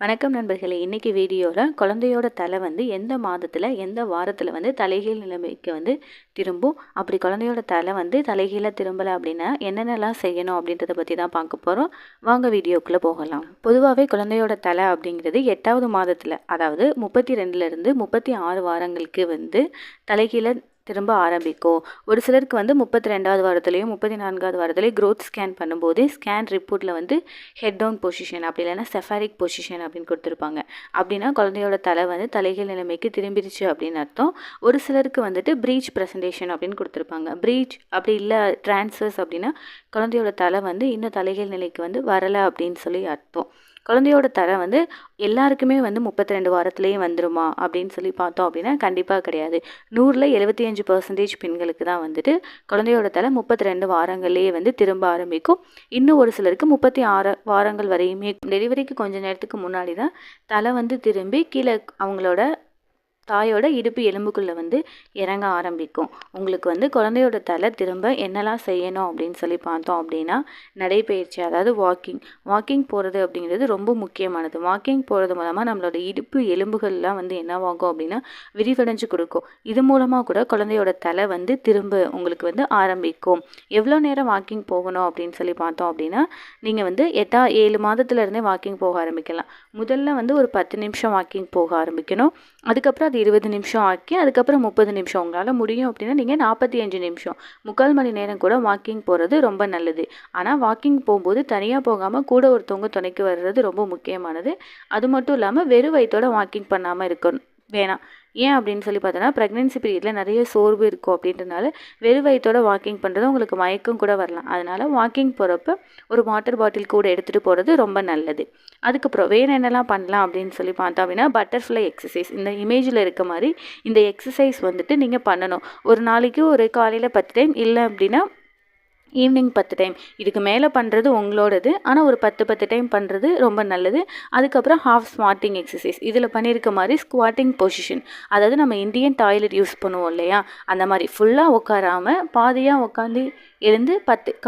வணக்கம் நண்பர்களே. இன்றைக்கி வீடியோவில் குழந்தையோட தலை வந்து எந்த மாதத்தில் எந்த வாரத்தில் வந்து தலைகீழ் நிலைமைக்கு வந்து திரும்பும், அப்படி குழந்தையோட தலை வந்து தலைகீழாக திரும்பலை அப்படின்னா என்னென்னலாம் செய்யணும் அப்படின்றத பற்றி தான் பார்க்க போகிறோம். வாங்க வீடியோக்குள்ளே போகலாம். பொதுவாகவே குழந்தையோட தலை அப்படிங்கிறது 8வது மாதத்தில், அதாவது 32லேருந்து 36 வாரங்களுக்கு வந்து தலைகீழ திரும்ப ஆரம்பிக்கும். ஒரு சிலருக்கு வந்து 32வது வாரத்துலேயும் 34வது வாரத்துலேயும் க்ரோத் ஸ்கேன் பண்ணும்போது ஸ்கேன் ரிப்போர்ட்டில் வந்து ஹெட் டவுன் பொசிஷன் அப்படி இல்லைன்னா செஃபாரிக் பொசிஷன் அப்படின்னு கொடுத்துருப்பாங்க. அப்படின்னா குழந்தையோட தலை வந்து தலைகீழ் நிலைமைக்கு திரும்பிடுச்சு அப்படின்னு அர்த்தம். ஒரு சிலருக்கு வந்துட்டு ப்ரீச் ப்ரெசன்டேஷன் அப்படின்னு கொடுத்துருப்பாங்க. ப்ரீச் அப்படி இல்லை ட்ரான்ஸ்வர்ஸ் அப்படின்னா குழந்தையோட தலை வந்து இன்னும் தலைகீழ் நிலைக்கு வந்து வரலை அப்படின்னு சொல்லி அர்த்தம். குழந்தையோட தலை வந்து எல்லாருக்குமே வந்து 32 வாரத்துலேயே வந்துருமா அப்படின்னு சொல்லி பார்த்தோம் அப்படின்னா கண்டிப்பாக கிடையாது. 100ல் 75% பெண்களுக்கு தான் வந்துட்டு குழந்தையோட தலை 32 வாரங்கள்லேயே வந்து திரும்ப ஆரம்பிக்கும். இன்னும் ஒரு சிலருக்கு 36 வாரங்கள் வரையுமே, டெலிவரிக்கு கொஞ்சம் நேரத்துக்கு முன்னாடி தான் தலை வந்து திரும்பி கீழே அவங்களோட தாயோட இடுப்பு எலும்புக்குள்ளே வந்து இறங்க ஆரம்பிக்கும். உங்களுக்கு வந்து குழந்தையோட தலை திரும்ப என்னெல்லாம் செய்யணும் அப்படின்னு சொல்லி பார்த்தோம் அப்படின்னா, நடைப்பயிற்சி, அதாவது வாக்கிங் போகிறது அப்படிங்கிறது ரொம்ப முக்கியமானது. வாக்கிங் போகிறது மூலமாக நம்மளோட இடுப்பு எலும்புகள்லாம் வந்து என்னவாகும் அப்படின்னா விரிவடைஞ்சு கொடுக்கும். இது மூலமாக கூட குழந்தையோட தலை வந்து திரும்ப உங்களுக்கு வந்து ஆரம்பிக்கும். எவ்வளோ நேரம் வாக்கிங் போகணும் அப்படின்னு சொல்லி பார்த்தோம் அப்படின்னா, நீங்கள் வந்து 7 மாதத்துலேருந்தே வாக்கிங் போக ஆரம்பிக்கலாம். முதல்ல வந்து ஒரு 10 நிமிஷம் வாக்கிங் போக ஆரம்பிக்கணும். அதுக்கப்புறம் 20 நிமிஷம் ஆக்கி அதுக்கப்புறம் 30 நிமிஷம் உங்களால் முடியும் அப்படின்னா நீங்கள் 45 நிமிஷம் 3/4 மணி நேரம் கூட வாக்கிங் போகிறது ரொம்ப நல்லது. ஆனால் வாக்கிங் போகும்போது தனியாக போகாமல் கூட ஒருத்தவங்க துணைக்கு வர்றது ரொம்ப முக்கியமானது. அது மட்டும் இல்லாமல் வெறும் வயிற்றோட வாக்கிங் பண்ணாமல் இருக்கணும் வேணாம். ஏன் அப்படின்னு சொல்லி பார்த்தோன்னா, ப்ரெக்னென்சி பீரியடில் நிறைய சோர்வு இருக்கும் அப்படின்றனால வெறும் வயிற்றோட வாக்கிங் பண்ணுறது உங்களுக்கு மயக்கம் கூட வரலாம். அதனால் வாக்கிங் போகிறப்ப ஒரு வாட்டர் பாட்டில் கூட எடுத்துகிட்டு போகிறது ரொம்ப நல்லது. அதுக்கப்புறம் வேறு என்னெல்லாம் பண்ணலாம் அப்படின்னு சொல்லி பார்த்தோம் அப்படின்னா, பட்டர்ஃப்ளை எக்ஸசைஸ், இந்த இமேஜில் இருக்க மாதிரி இந்த எக்ஸசைஸ் வந்துட்டு நீங்கள் பண்ணணும். ஒரு நாளைக்கு ஒரு காலையில் 10 டைம், இல்லை அப்படின்னா ஈவினிங் 10 டைம். இதுக்கு மேலே பண்ணுறது உங்களோடது, ஆனால் ஒரு 10 டைம் பண்ணுறது ரொம்ப நல்லது. அதுக்கப்புறம் ஹாஃப் ஸ்குவாட்டிங் எக்ஸசைஸ், இதில் பண்ணியிருக்க மாதிரி ஸ்குவாட்டிங் பொசிஷன், அதாவது நம்ம இந்தியன் டாய்லெட் யூஸ் பண்ணுவோம் இல்லையா, அந்த மாதிரி ஃபுல்லாக உட்காராமல் பாதியாக உட்காந்து எழுந்து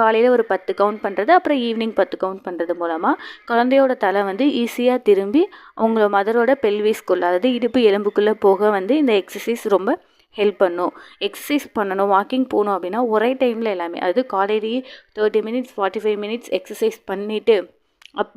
காலையில் ஒரு 10 கவுண்ட் பண்ணுறது, அப்புறம் ஈவினிங் 10 கவுண்ட் பண்ணுறது மூலமாக குழந்தையோட தலை வந்து ஈஸியாக திரும்பி உங்களோட மதரோட பெல்விஸ்குள்ளே, அதாவது இடுப்பு எலும்புக்குள்ளே போக வந்து இந்த எக்ஸசைஸ் ரொம்ப ஹெல்ப் பண்ணும். எக்ஸசைஸ் பண்ணணும், வாக்கிங் போகணும் அப்படின்னா ஒரே டைமில் எல்லாமே, அதாவது காலையிலேயே 30 மினிட்ஸ் 45 மினிட்ஸ் எக்ஸசைஸ் பண்ணிவிட்டு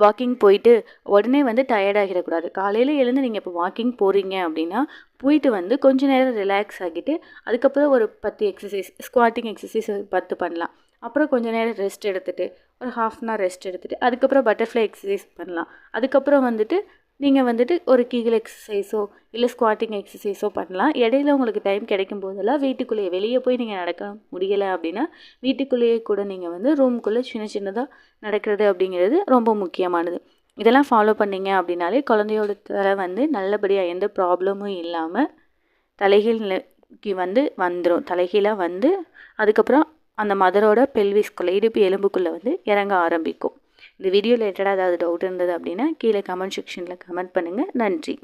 வாக்கிங் போயிட்டு உடனே வந்து டயர்டாகிடக்கூடாது. காலையில் எழுந்து நீங்கள் இப்போ வாக்கிங் போகிறீங்க அப்படின்னா போயிட்டு வந்து கொஞ்சம் நேரம் ரிலாக்ஸ் ஆகிட்டு அதுக்கப்புறம் ஒரு 10 எக்ஸசைஸ், ஸ்குவாட்டிங் எக்ஸசைஸ் 10 பண்ணலாம். அப்புறம் கொஞ்சம் நேரம் ரெஸ்ட் எடுத்துகிட்டு ஒரு ½ அன் ஹவர் ரெஸ்ட் எடுத்துகிட்டு அதுக்கப்புறம் பட்டர்ஃப்ளை எக்ஸசைஸ் பண்ணலாம். அதுக்கப்புறம் வந்துட்டு நீங்கள் வந்துட்டு ஒரு கீகல் எக்ஸசைஸோ இல்லை ஸ்குவாட்டிங் எக்ஸசைஸோ பண்ணலாம். இடையில உங்களுக்கு டைம் கிடைக்கும் போதெல்லாம் வீட்டுக்குள்ளேயே, வெளியே போய் நீங்கள் நடக்க முடியலை அப்படின்னா வீட்டுக்குள்ளேயே கூட நீங்கள் வந்து ரூம்குள்ளே சின்னதாக நடக்கிறது அப்படிங்கிறது ரொம்ப முக்கியமானது. இதெல்லாம் ஃபாலோ பண்ணிங்க அப்படின்னாலே குழந்தையோட தலை வந்து நல்லபடியாக எந்த ப்ராப்ளமும் இல்லாமல் தலைகீழ் நிலைக்கு வந்து வந்துடும். தலைகீழாக வந்து அதுக்கப்புறம் அந்த மதரோட பெல்விஸ்குள்ளே, இடுப்பு எலும்புக்குள்ளே வந்து இறங்க ஆரம்பிக்கும். இந்த வீடியோ ரிலேட்டடாக ஏதாவது டவுட் இருந்தது அப்படின்னா கீழே கமெண்ட் செக்ஷனில் கமெண்ட் பண்ணுங்கள். நன்றி.